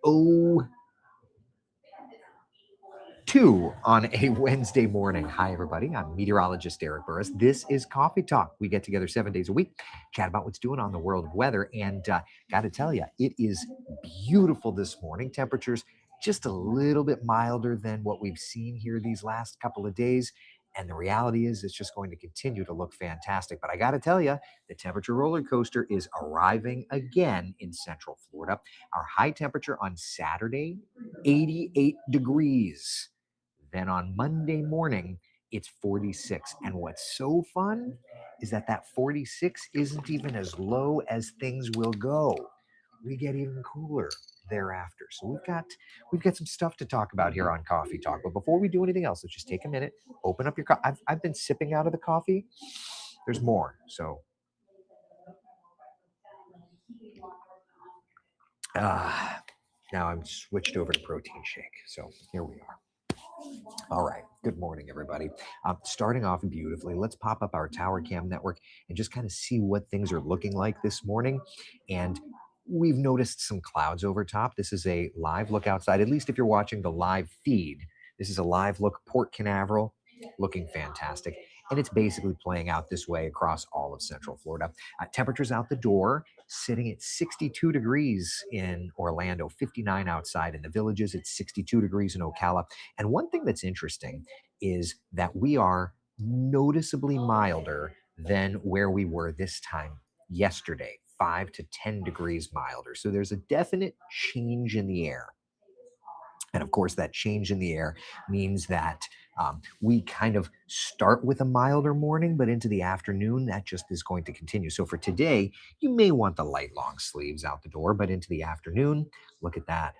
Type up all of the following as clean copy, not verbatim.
8:02 on a Wednesday morning. Hi, everybody. I'm meteorologist Eric Burris. This is Coffee Talk. We get together 7 days a week, chat about what's doing on the world of weather. And got to tell you, it is beautiful this morning. Temperatures just a little bit milder than what we've seen here these last couple of days. And the reality is, it's just going to continue to look fantastic. But I got to tell you, the temperature roller coaster is arriving again in Central Florida. Our high temperature on Saturday, 88 degrees. Then on Monday morning, it's 46. And what's so fun is that 46 isn't even as low as things will go. We get even cooler thereafter. So we've got some stuff to talk about here on Coffee Talk. But before we do anything else, let's just take a minute, open up your coffee. I've been sipping out of the coffee. There's more. So now I'm switched over to protein shake. So here we are. All right. Good morning, everybody. Starting off beautifully, let's pop up our Tower Cam network and just kind of see what things are looking like this morning. And we've noticed some clouds over top. This is a live look outside, at least if you're watching the live feed. This is a live look, Port Canaveral, looking fantastic. And it's basically playing out this way across all of Central Florida. Temperatures out the door sitting at 62 degrees in Orlando, 59 outside in the Villages. It's 62 degrees in Ocala. And one thing that's interesting is that we are noticeably milder than where we were this time yesterday, 5 to 10 degrees milder. So there's a definite change in the air. And of course, that change in the air means that we kind of start with a milder morning, but into the afternoon, that just is going to continue. So for today, you may want the light long sleeves out the door, but into the afternoon, look at that.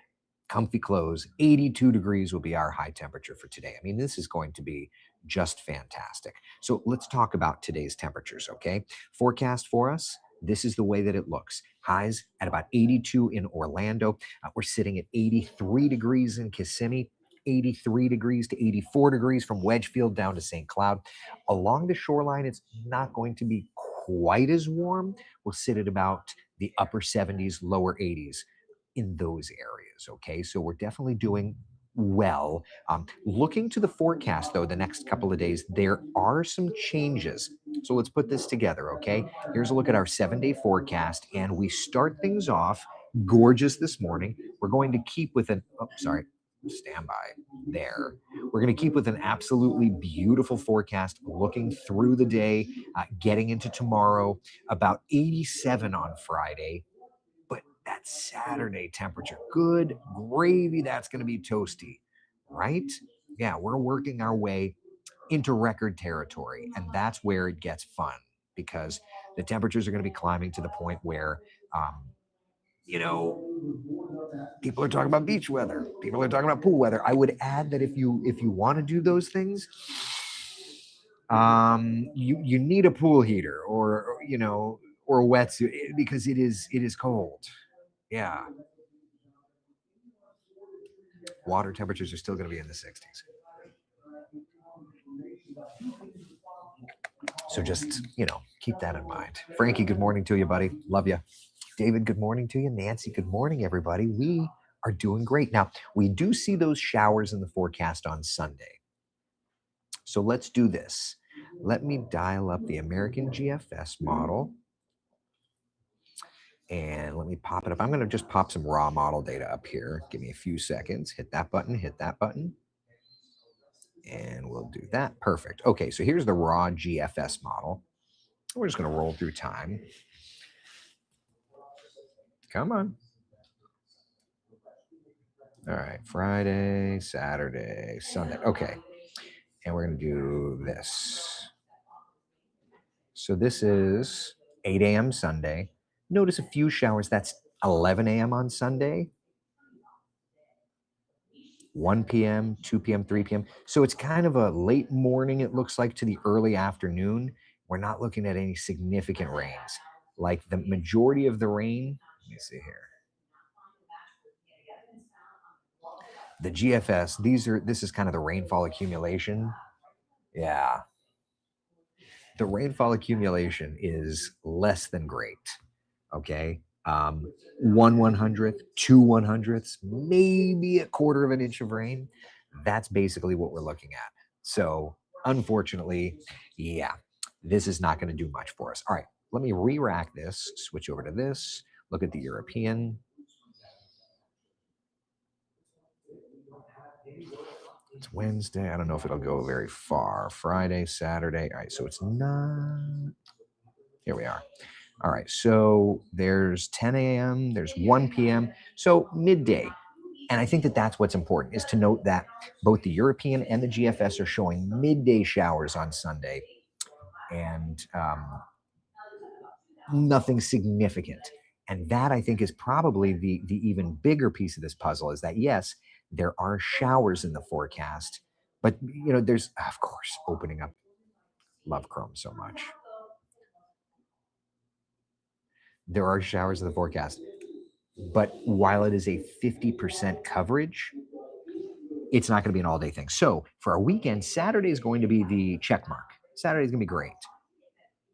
Comfy clothes, 82 degrees will be our high temperature for today. I mean, this is going to be just fantastic. So let's talk about today's temperatures, okay? Forecast for us. This is the way that it looks. Highs at about 82 in Orlando. We're sitting at 83 degrees in Kissimmee, 83 degrees to 84 degrees from Wedgefield down to St. Cloud. Along the shoreline, it's not going to be quite as warm. We'll sit at about the upper 70s, lower 80s in those areas. Okay, so we're definitely doing well. Looking to the forecast, though, the next couple of days, there are some changes. So let's put this together, okay? Here's a look at our 7-day forecast, and we start things off gorgeous this morning. We're going to keep with stand by there. We're going to keep with an absolutely beautiful forecast looking through the day, getting into tomorrow, about 87 on Friday. But that Saturday temperature, good gravy, that's going to be toasty, right? Yeah, we're working our way into record territory, and that's where it gets fun because the temperatures are going to be climbing to the point where, you know, people are talking about beach weather, people are talking about pool weather. I would add that if you want to do those things, you need a pool heater or or a wetsuit because it is cold. Yeah. Water temperatures are still going to be in the 60s. So just, keep that in mind. Frankie, good morning to you, buddy. Love you. David, good morning to you. Nancy, good morning, everybody. We are doing great. Now, we do see those showers in the forecast on Sunday. So let's do this. Let me dial up the American GFS model. And let me pop it up. I'm going to just pop some raw model data up here. Give me a few seconds. Hit that button, hit that button. And we'll do that. Perfect. Okay, so here's the raw GFS model. We're just going to roll through time. Come on. All right, Friday, Saturday, Sunday. Okay, and we're going to do this. So this is 8 a.m. Sunday. Notice a few showers. That's 11 a.m. on Sunday. 1 p.m., 2 p.m., 3 p.m. So it's kind of a late morning, it looks like, to the early afternoon. We're not looking at any significant rains. Like the majority of the rain, let me see here. The GFS, this is kind of the rainfall accumulation. Yeah. The rainfall accumulation is less than great. Okay. um, 1/100th, 2/100ths, maybe a quarter of an inch of rain. That's basically what we're looking at. So, unfortunately, yeah, this is not going to do much for us. All right, let me re-rack this, switch over to this, look at the European. It's Wednesday. I don't know if it'll go very far. Friday, Saturday. All right, so it's not. Here we are. All right, so there's 10 a.m., there's 1 p.m., so midday. And I think that that's what's important is to note that both the European and the GFS are showing midday showers on Sunday and nothing significant. And that I think is probably the even bigger piece of this puzzle is that yes, there are showers in the forecast, but there's of course opening up. Love Chrome so much. There are showers in the forecast, but while it is a 50% coverage, it's not going to be an all day thing. So for our weekend, Saturday is going to be the check mark. Saturday is going to be great.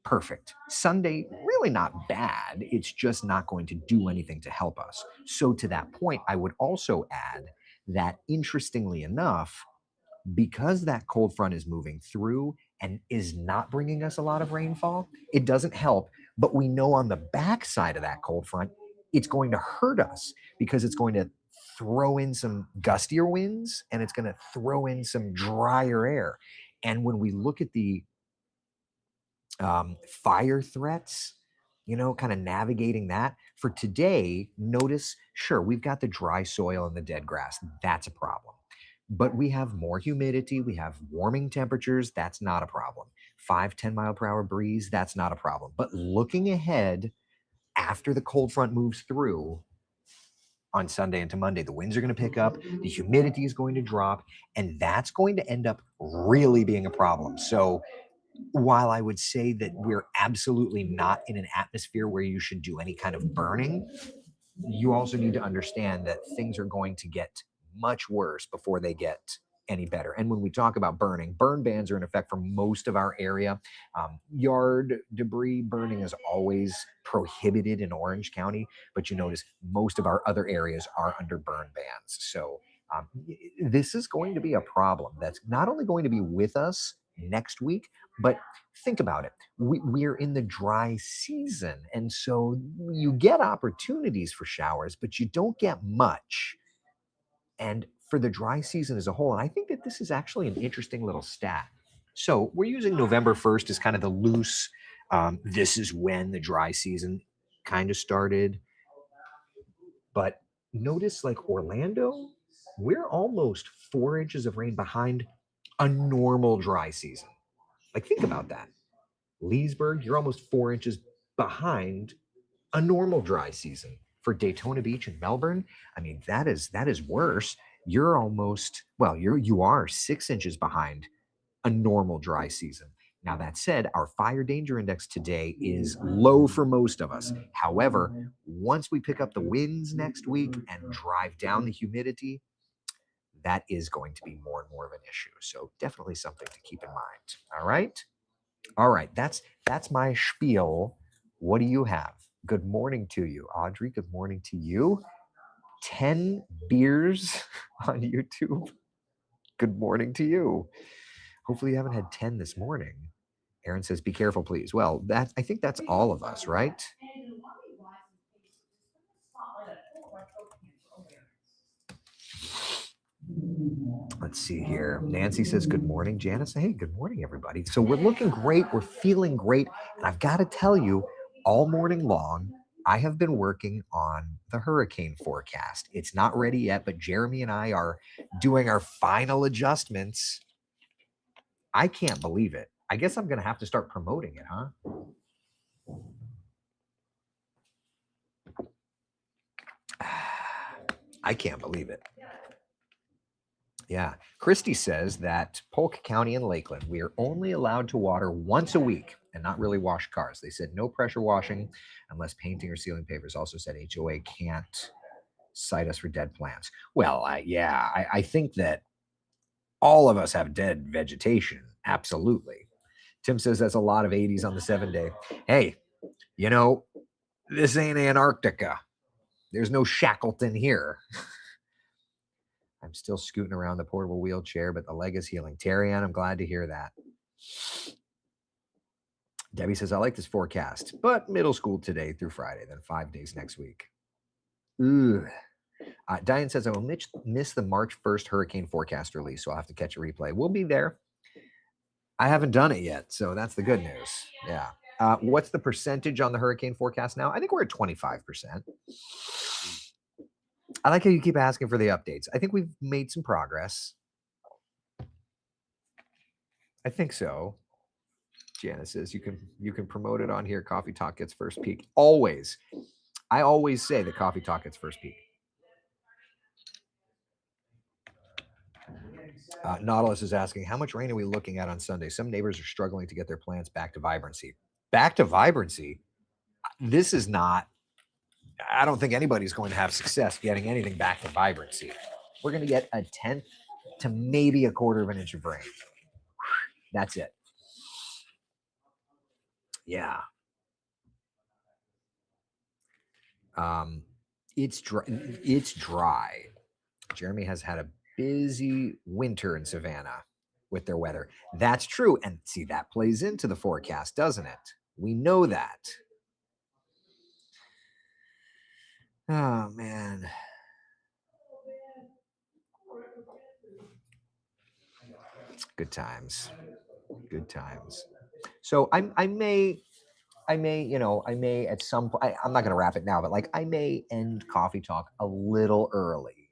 Perfect. Sunday, really not bad. It's just not going to do anything to help us. So to that point, I would also add that interestingly enough, because that cold front is moving through and is not bringing us a lot of rainfall, it doesn't help. But we know on the backside of that cold front, it's going to hurt us because it's going to throw in some gustier winds and it's going to throw in some drier air. And when we look at the fire threats, kind of navigating that for today, notice, sure, we've got the dry soil and the dead grass. That's a problem. But we have more humidity. We have warming temperatures. That's not a problem. 5-10 mile per hour breeze. That's not a problem. But looking ahead after the cold front moves through on Sunday into Monday, the winds are going to pick up. The humidity is going to drop. And that's going to end up really being a problem. So while I would say that we're absolutely not in an atmosphere where you should do any kind of burning, you also need to understand that things are going to get much worse before they get any better. And when we talk about burning, burn bans are in effect for most of our area. Yard debris burning is always prohibited in Orange County, but you notice most of our other areas are under burn bans. So this is going to be a problem that's not only going to be with us next week, but think about it. We're in the dry season. And so you get opportunities for showers, but you don't get much. And for the dry season as a whole, and I think that this is actually an interesting little stat. So we're using November 1st as kind of the loose, this is when the dry season kind of started. But notice like Orlando, we're almost 4 inches of rain behind a normal dry season. Like, think about that. Leesburg, you're almost 4 inches behind a normal dry season. For Daytona Beach and Melbourne, I mean, that is worse. You're almost, well, you are 6 inches behind a normal dry season. Now, that said, our fire danger index today is low for most of us. However, once we pick up the winds next week and drive down the humidity, that is going to be more and more of an issue. So definitely something to keep in mind. All right. All right. That's my spiel. What do you have? Good morning to you, Audrey. Good morning to you. 10 beers on YouTube. Good morning to you. Hopefully you haven't had 10 this morning. Aaron says, be careful, please. Well, I think that's all of us, right? Let's see here. Nancy says, good morning. Janice, hey, good morning, everybody. So we're looking great. We're feeling great. And I've got to tell you, all morning long, I have been working on the hurricane forecast. It's not ready yet, but Jeremy and I are doing our final adjustments. I can't believe it. I guess I'm going to have to start promoting it, huh? I can't believe it. Yeah. Christy says that Polk County and Lakeland, we are only allowed to water once a week and not really wash cars. They said no pressure washing unless painting or sealing papers. Also said HOA can't cite us for dead plants. Well, I think that all of us have dead vegetation. Absolutely. Tim says that's a lot of 80s on the 7 day. Hey, you know, This ain't Antarctica. There's no Shackleton here. I'm still scooting around the portable wheelchair, but the leg is healing. Terry Ann, I'm glad to hear that. Debbie says, I like this forecast, but middle school today through Friday, then 5 days next week. Ooh. Diane says, I will miss the March 1st hurricane forecast release, so I'll have to catch a replay. We'll be there. I haven't done it yet, so that's the good news. Yeah. What's the percentage on the hurricane forecast now? I think we're at 25%. I like how you keep asking for the updates. I think we've made some progress. I think so. Janice says you can promote it on here. Coffee Talk gets first peek. Always. I always say that Coffee Talk gets first peek. Nautilus is asking, how much rain are we looking at on Sunday? Some neighbors are struggling to get their plants back to vibrancy. Back to vibrancy? This is not, I don't think anybody's going to have success getting anything back to vibrancy. We're going to get a 1/10 to maybe 1/4 of an inch of rain. That's it. Yeah. It's dry. It's dry. Jeremy has had a busy winter in Savannah with their weather. That's true. And see, that plays into the forecast, doesn't it? We know that. Oh, man. Good times. Good times. So I may at some point, I'm not going to wrap it now, but like I may end Coffee Talk a little early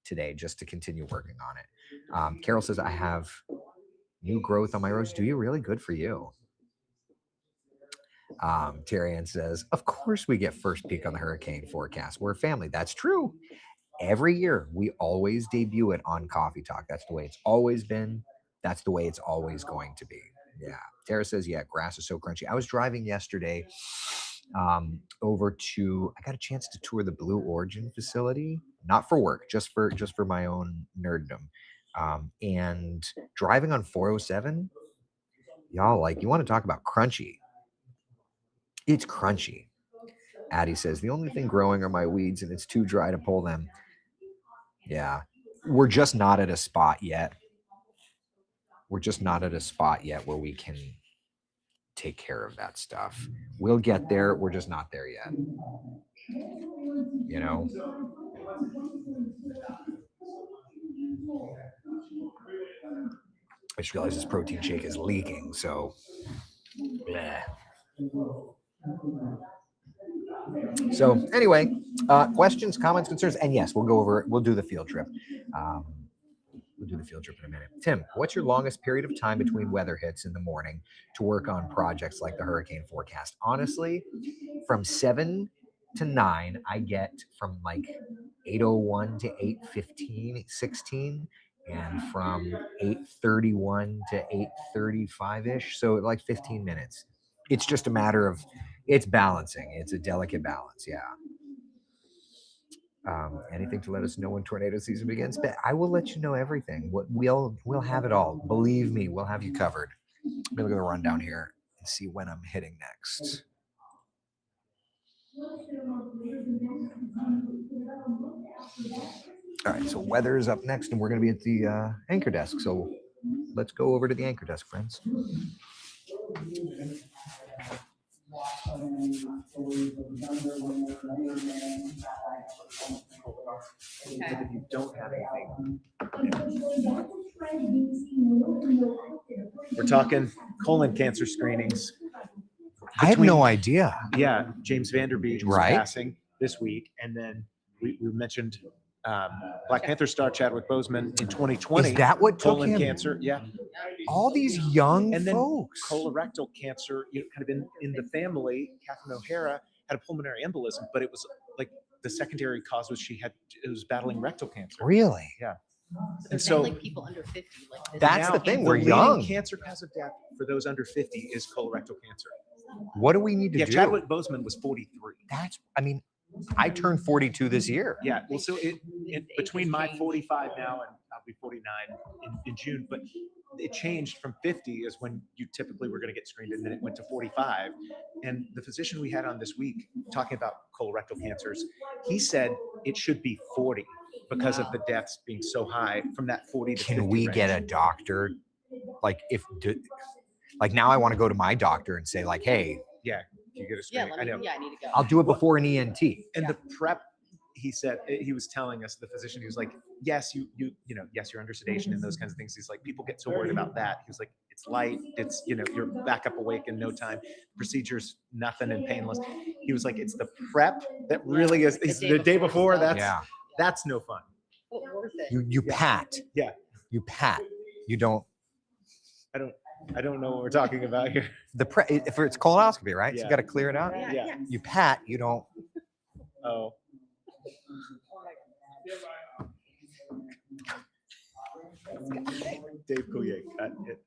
today just to continue working on it. Carol says, I have new growth on my rose. Do you really? Good for you. Terry Ann says, of course we get first peek on the hurricane forecast. We're a family. That's true. Every year, we always debut it on Coffee Talk. That's the way it's always been. That's the way it's always going to be. Yeah. Tara says, yeah, grass is so crunchy. I was driving yesterday over to, I got a chance to tour the Blue Origin facility, not for work, just for my own nerddom. And driving on 407, y'all, like, you want to talk about crunchy. It's crunchy. Addie says, the only thing growing are my weeds and it's too dry to pull them. Yeah. We're just not at a spot yet. We're just not at a spot yet where we can take care of that stuff. We'll get there. We're just not there yet. You know? I just realized this protein shake is leaking, so bleh. So anyway, questions, comments, concerns, and yes, we'll do the field trip. We'll do the field trip in a minute. Tim, what's your longest period of time between weather hits in the morning to work on projects like the hurricane forecast? Honestly, from 7 to 9, I get from like 8:01 to 8:15, 16, and from 8:31 to 8:35-ish. So like 15 minutes. It's just a matter of, it's balancing. It's a delicate balance. Yeah. Anything to let us know when tornado season begins? But I will let you know everything. We'll have it all. Believe me, we'll have you covered. Let me look at the rundown here and see when I'm hitting next. All right, so weather is up next, and we're going to be at the anchor desk. So let's go over to the anchor desk, friends. If you don't have anything, we're talking colon cancer screenings. I had no idea. Yeah, James Vanderbeek is Right. passing this week, and then we mentioned Black Panther star Chadwick Boseman in 2020. Is that what took colon him? cancer? Yeah. All these young And then folks. Colorectal cancer, kind of in the family. Catherine O'Hara had a pulmonary embolism, but it was like the secondary cause was it was battling rectal cancer. Really? Yeah. And so like people under 50, like this. That's now, the thing. the We're leading young. cancer cause of death for those under 50 is colorectal cancer. What do we need to do? Chadwick Boseman was 43. I turned 42 this year. Yeah, well, so between my 45 now and I'll be 49 in June, but it changed from 50 is when you typically were going to get screened, and then it went to 45. And the physician we had on this week talking about colorectal cancers, he said it should be 40 because of the deaths being so high from that 40 to 50 Can we range. get a doctor? Like like now I want to go to my doctor and say like, hey, Yeah, you get a Yeah, screen. I know. I need to go. I'll do it before an ENT. And the prep, he said, he was telling us, the physician, he was like, yes, yes, you're under sedation and those kinds of things. He's like, people get so worried about that. He was like, it's light, it's, you're back up awake in no time. Procedures, nothing and painless. He was like, it's the prep that really is the day before. That's no fun. But worth it. You pat. Yeah. You pat. You don't. I don't know what we're talking about here. If it's colonoscopy, right? Yeah. So you got to clear it out. Yeah. You pat. You don't. Oh. Dave Coulier cut it.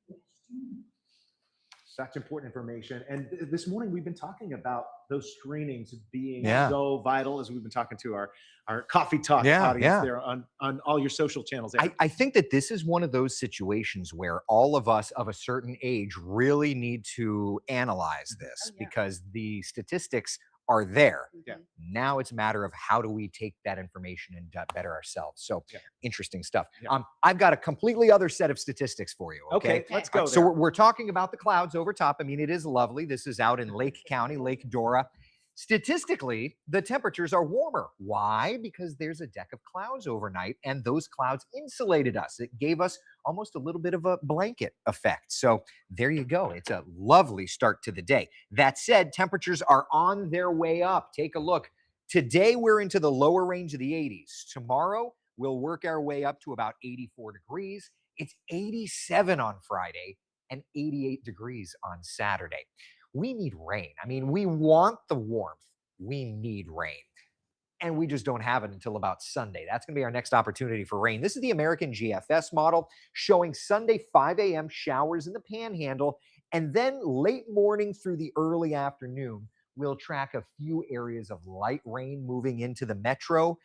Such important information. And this morning we've been talking about those screenings being so vital, as we've been talking to our coffee talk audience there on all your social channels. I think that this is one of those situations where all of us of a certain age really need to analyze this because the statistics are there. Yeah. Now it's a matter of how do we take that information and better ourselves. So interesting stuff. Yeah. I've got a completely other set of statistics for you. Okay, let's go. So we're talking about the clouds over top. I mean, it is lovely. This is out in Lake County, Lake Dora. Statistically, the temperatures are warmer. Why? Because there's a deck of clouds overnight, and those clouds insulated us. It gave us almost a little bit of a blanket effect. So there you go. It's a lovely start to the day. That said, temperatures are on their way up. Take a look. Today, we're into the lower range of the 80s. Tomorrow, we'll work our way up to about 84 degrees. It's 87 on Friday and 88 degrees on Saturday. We need rain. I mean, we want the warmth. We need rain. And we just don't have it until about Sunday. That's going to be our next opportunity for rain. This is the American GFS model showing Sunday 5 a.m. showers in the Panhandle. And then late morning through the early afternoon, we'll track a few areas of light rain moving into the metro.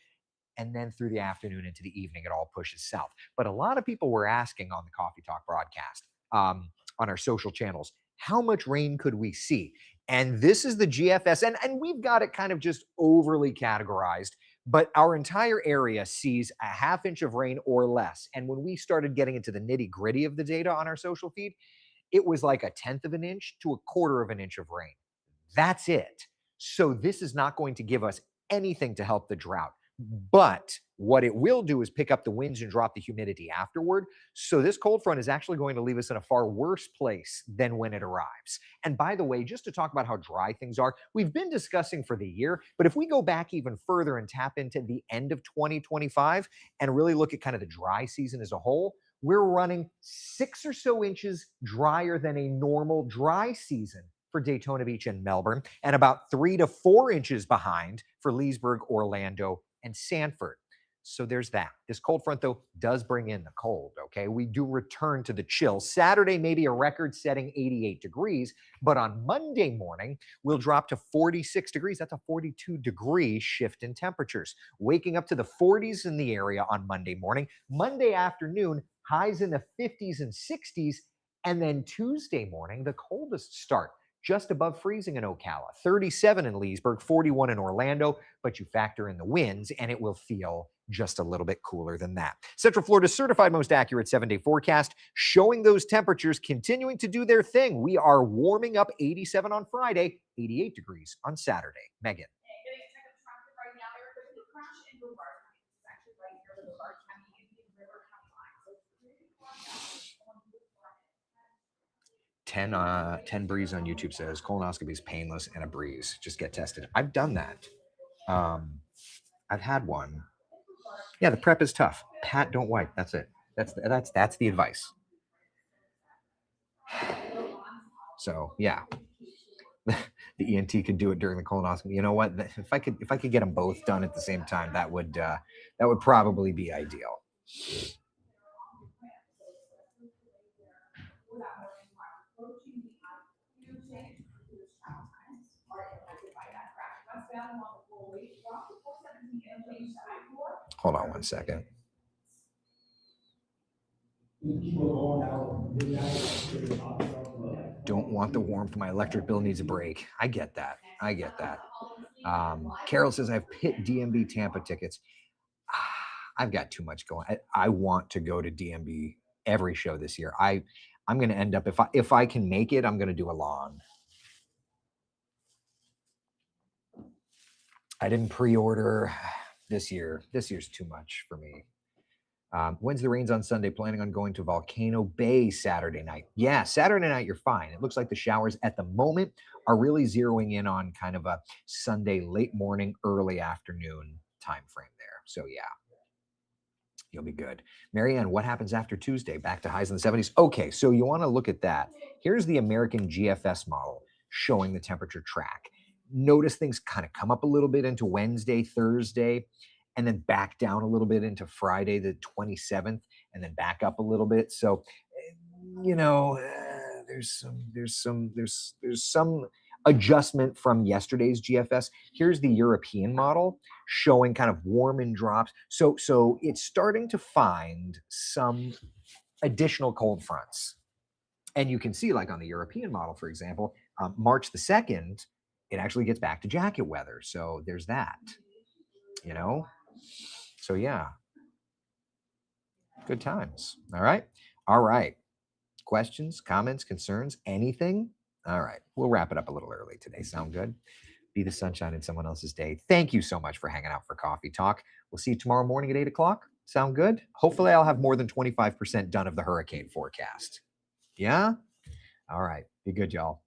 And then through the afternoon into the evening, it all pushes south. But a lot of people were asking on the Coffee Talk broadcast on our social channels, how much rain could we see? And this is the GFS, and we've got it kind of just overly categorized, but our entire area sees a ½ inch of rain or less. And when we started getting into the nitty gritty of the data on our social feed, it was like a 1/10 of an inch to a 1/4 of an inch of rain. That's it. So this is not going to give us anything to help the drought. But what it will do is pick up the winds and drop the humidity afterward. So this cold front is actually going to leave us in a far worse place than when it arrives. And by the way, just to talk about how dry things are, we've been discussing for the year, but if we go back even further and tap into the end of 2025 and really look at kind of the dry season as a whole, we're running 6 or so inches drier than a normal dry season for Daytona Beach and Melbourne, and about 3 to 4 inches behind for Leesburg, Orlando, and Sanford. So there's that. This cold front, though, does bring in the cold, okay? We do return to the chill. Saturday may be a record-setting 88 degrees, but on Monday morning, we'll drop to 46 degrees. That's a 42-degree shift in temperatures. Waking up to the 40s in the area on Monday morning. Monday afternoon, highs in the 50s and 60s. And then Tuesday morning, the coldest start, just above freezing in Ocala, 37 in Leesburg, 41 in Orlando, but you factor in the winds and it will feel just a little bit cooler than that. Central Florida's certified most accurate 7-day forecast showing those temperatures continuing to do their thing. We are warming up 87 on Friday, 88 degrees on Saturday. Megan. 10 breeze on YouTube says colonoscopy is painless and a breeze. Just get tested. I've done that. I've had one. Yeah, the prep is tough. Pat, don't wipe. That's it. That's the advice. So yeah, the ENT could do it during the colonoscopy. You know what? If I could get them both done at the same time, that would probably be ideal. Hold on one second. Don't want the warmth. My electric bill needs a break. I get that. I get that. Carol says I have pit DMB Tampa tickets. I've got too much going. I want to go to DMB every show this year. I'm going to end up, if I can make it, I'm going to do a lawn. I didn't pre-order this year. This year's too much for me. When's the rains on Sunday? Planning on going to Volcano Bay Saturday night. Yeah, Saturday night, you're fine. It looks like the showers at the moment are really zeroing in on kind of a Sunday late morning, early afternoon time frame there. So yeah, you'll be good. Marianne, what happens after Tuesday? Back to highs in the 70s. Okay, so you want to look at that. Here's the American GFS model showing the temperature track. Notice things kind of come up a little bit into Wednesday, Thursday, and then back down a little bit into Friday, the 27th, and then back up a little bit. So, you know, there's some adjustment from yesterday's GFS. Here's the European model showing kind of warm and drops. So it's starting to find some additional cold fronts. And you can see, like on the European model, for example, March the 2nd, it actually gets back to jacket weather. So there's that, you know? So yeah, good times. All right. All right. Questions, comments, concerns, anything? All right. We'll wrap it up a little early today. Sound good? Be the sunshine in someone else's day. Thank you so much for hanging out for Coffee Talk. We'll see you tomorrow morning at 8 o'clock. Sound good? Hopefully I'll have more than 25% done of the hurricane forecast. Yeah? All right. Be good, y'all.